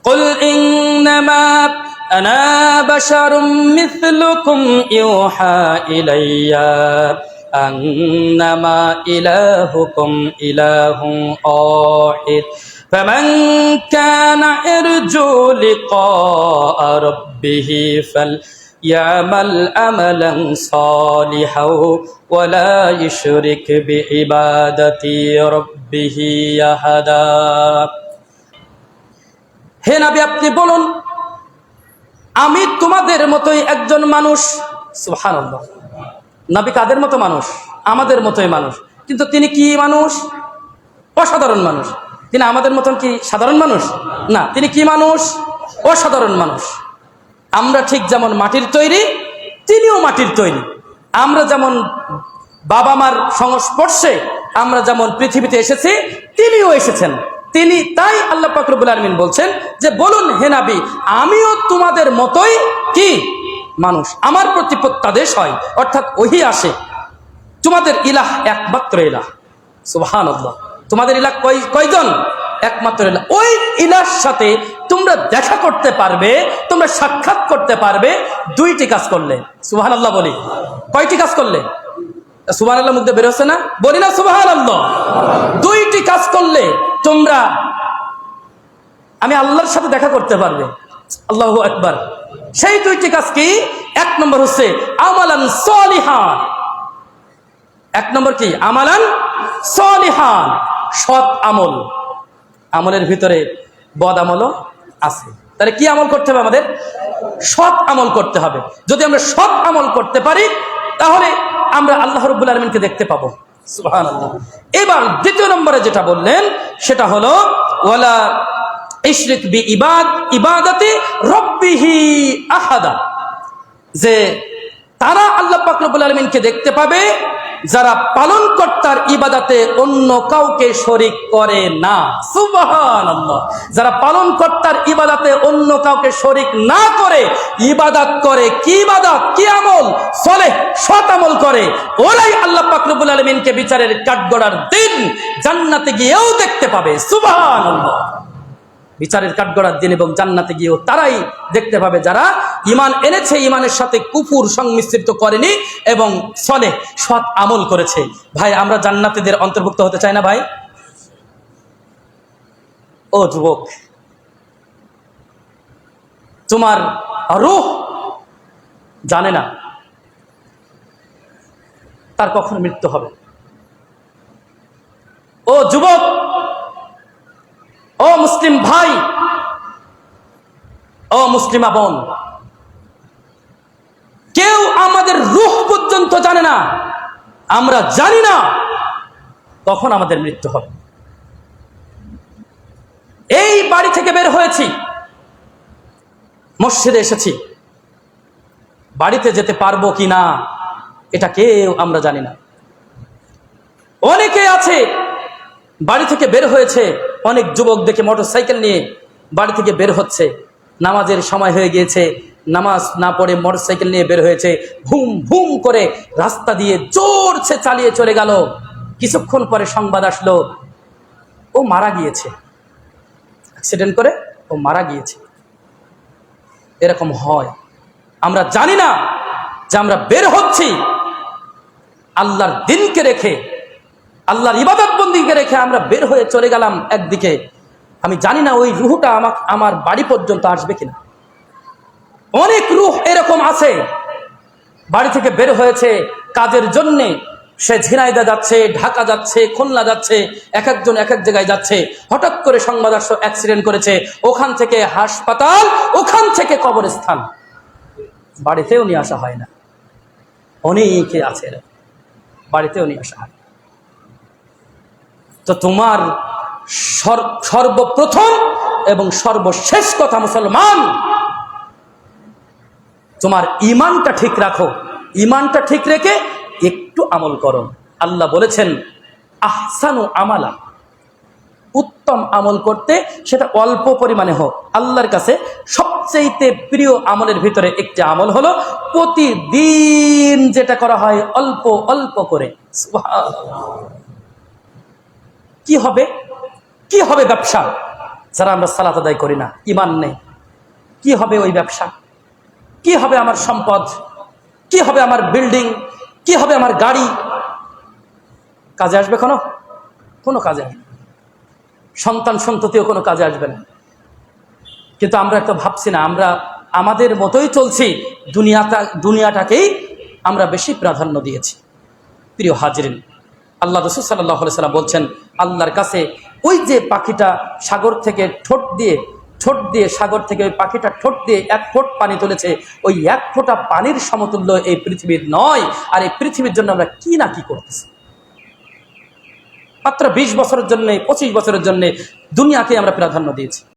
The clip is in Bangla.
কুল ইন্নামা আনা বাশারুম মিথলুকুম ইউহা ইলাইয়া আন্নামা ইলাহুকুম ইলাহুন ওয়াহিদ ফামান কানা ইয়ারজু লিকাআ রাব্বিহি ফালইয়ামাল আমালান সালিহাও ওয়া লা ইউশরিক বিইবাদাতি রাব্বিহি আহাদা। হে নবী, আপনি বলুন, আমি তোমাদের মতোই একজন মানুষ। সুবহানাল্লাহ। নবী কাদের মতো মানুষ? আমাদের মতোই মানুষ। কিন্তু তিনি কি মানুষ? অসাধারণ মানুষ। তিনি আমাদের মতন কি সাধারণ মানুষ? না, তিনি কি মানুষ? অসাধারণ মানুষ। আমরা ঠিক যেমন মাটির তৈরি, তিনিও মাটির তৈরি। আমরা যেমন বাবা মার সংস্পর্শে আমরা যেমন পৃথিবীতে এসেছি, তিনিও এসেছেন। তিনি তাই আল্লাহ পাক রব্বুল আলামিন বলছেন যে বলুন হে নবী, আমিও তোমাদের মতোই কি মানুষ, আমার প্রতি প্রত্যাদেশ হয়, অর্থাৎ ওহী আসে। তোমাদের ইলাহ একমাত্র ইলাহ। সুবহানাল্লাহ। তোমাদের ইলাহ কয়জন? একমাত্র ইলাহ। ওই ইলাহর সাথে তোমরা দেখা করতে পারবে, তোমরা সাক্ষাৎ করতে পারবে দুইটি কাজ করলে। সুবহানাল্লাহ বলি। কয়টি কাজ করলে? সুবহানাল্লাহ মুখ দিয়ে বের হচ্ছে না? বলি না সুবহানাল্লাহ। দুইটি কাজ করলে তোমরা আমি আল্লাহর সাথে দেখা করতে পারবে। আল্লাহু আকবার। সেই দুইটি কাজ কি? এক নম্বর হচ্ছে আমালান সালিহান। এক নম্বর কি? আমালান সালিহান, সৎ আমল। আমলের ভিতরে বদ আমলও আছে। তাহলে কি আমল করতে হবে? আমাদের সৎ আমল করতে হবে। যদি আমরা সৎ আমল করতে পারি তাহলে আমরা আল্লাহ রাব্বুল আলামিনকে দেখতে পাবো। সুবহানাল্লাহ। এবার দ্বিতীয় নম্বরে যেটা বললেন সেটা হলো ওয়ালা ইশরিক বিইবাদাতি রাব্বিহি আহাদা, যে তারা আল্লাহ পাক রব্বুল আলামিনকে দেখতে পাবে যারা পালনকর্তার ইবাদতে অন্য কাউকে শরীক করে না। সুবহানাল্লাহ। যারা পালনকর্তার ইবাদতে অন্য কাউকে শরীক না করে ইবাদত করে, কি ইবাদত, কি আমল? সলেহ, সৎ আমল করে, ওরাই আল্লাহ পাক রব্বুল আলামিনকে বিচারের কাঠগড়ার দিন জান্নাতে গিয়েও দেখতে পাবে। সুবহানাল্লাহ। বিচারের কাঠগড়ার দিন এবং জান্নাতে গিয়েও তারাই দেখতে পাবে যারা ঈমান এনেছে, ঈমানের সাথে কুফর সংমিশ্রিত করেনি এবং সলেহ সৎ আমল করেছে। ভাই, আমরা জান্নাতীদের অন্তর্ভুক্ত হতে চাই না ভাই? ও যুবক, তোমার রূহ জানে না তার কখন মৃত্যু হবে। ও যুবক, ও মুসলিম ভাই, ও মুসলিমা বোন, কেউ আমাদের রূহ পর্যন্ত জানে না। আমরা জানি না কখন আমাদের মৃত্যু হবে। এই বাড়ি থেকে বের হয়েছি, মসজিদে এসেছি, বাড়িতে যেতে পারবো কিনা এটা কেউ আমরা জানি না। অনেকে আছে বাড়ি থেকে বের হয়েছে, অনেক যুবক দেখে মোটরসাইকেল নিয়ে বাড়ি থেকে বের হচ্ছে, নামাজের সময় হয়ে গিয়েছে, নামাজ না পড়ে মোটরসাইকেল নিয়ে বের হয়েছে, ভুম ভুম করে রাস্তা দিয়ে জোরছে চালিয়ে চলে গেল। কিছুক্ষণ পরে সংবাদ আসলো ও মারা গিয়েছে, অ্যাক্সিডেন্ট করে ও মারা গিয়েছে। এরকম হয়। আমরা জানি না যে আমরা বের হচ্ছি আল্লাহর দিনকে রেখে, আল্লাহর ইবাদত বন্দিকে রেখে আমরা বের হয়ে চলে গেলাম একদিকে। আমি জানি না ওই রূহটা আমার বাড়ি পর্যন্ত আসবে কিনা। অনেক রূহ এরকম আছে, বাড়ি থেকে বের হয়েছে কাজের জন্যে, সে ঝিনাইদহ যাচ্ছে, ঢাকা যাচ্ছে, খুলনা যাচ্ছে, এক একজন এক এক জায়গায় যাচ্ছে। হঠাৎ করে সংবাদ আসলো অ্যাক্সিডেন্ট করেছে, ওখান থেকে হাসপাতাল, ওখান থেকে কবরস্থান, বাড়িতেও নিয়ে আসা হয় না। অনেকে আছে বাড়িতেও নিয়ে আসা হয়। তো তোমার সর্বপ্রথম এবং সর্বশেষ কথা মুসলমান, তোমার ঈমানটা ঠিক রাখো। ঈমানটা ঠিক রেখে একটু আমল করো। আল্লাহ বলেছেন আহসানু আমালা, উত্তম আমল করতে সেটা অল্প পরিমাণে হোক। আল্লাহর কাছে সবচেয়ে প্রিয় আমলের ভিতরে একটি আমল হলো প্রতিদিন যেটা করা হয় অল্প অল্প করে। সুবহানাল্লাহ। কি হবে? কি হবে ব্যবসা? যারা আমরা সালাত আদায় করি না, ঈমান নেই, কি হবে ওই ব্যবসা, কি হবে আমার সম্পদ, কি হবে আমার বিল্ডিং, কি হবে আমার গাড়ি? কাজে আসবে কোনো কাজে আসবে? সন্তান সন্ততিও কোনো কাজে আসবে না। কিন্তু আমরা একটা ভাবছি না, আমরা আমাদের মতোই চলছি, দুনিয়াটাকেই আমরা বেশি প্রাধান্য দিয়েছি। প্রিয় হাজরিন, আল্লাহ রাসূল সাল্লাল্লাহু আলাইহি ওয়াসাল্লাম বলছেন, আল্লাহর কাছে ওই যে পাখিটা সাগর থেকে ঠোঁট দিয়ে সাগর থেকে ওই পাখিটা ঠোঁট দিয়ে 1 ফোঁট পানি তুলেছে, ওই 1 ফোঁটা পানির সমতুল্য এই পৃথিবীর নয়। আর এই পৃথিবীর জন্য আমরা কি না কি করতেছি। মাত্র 20 বছরের জন্য, 25 বছরের জন্য দুনিয়াকে আমরা প্রাধান্য দিয়েছি।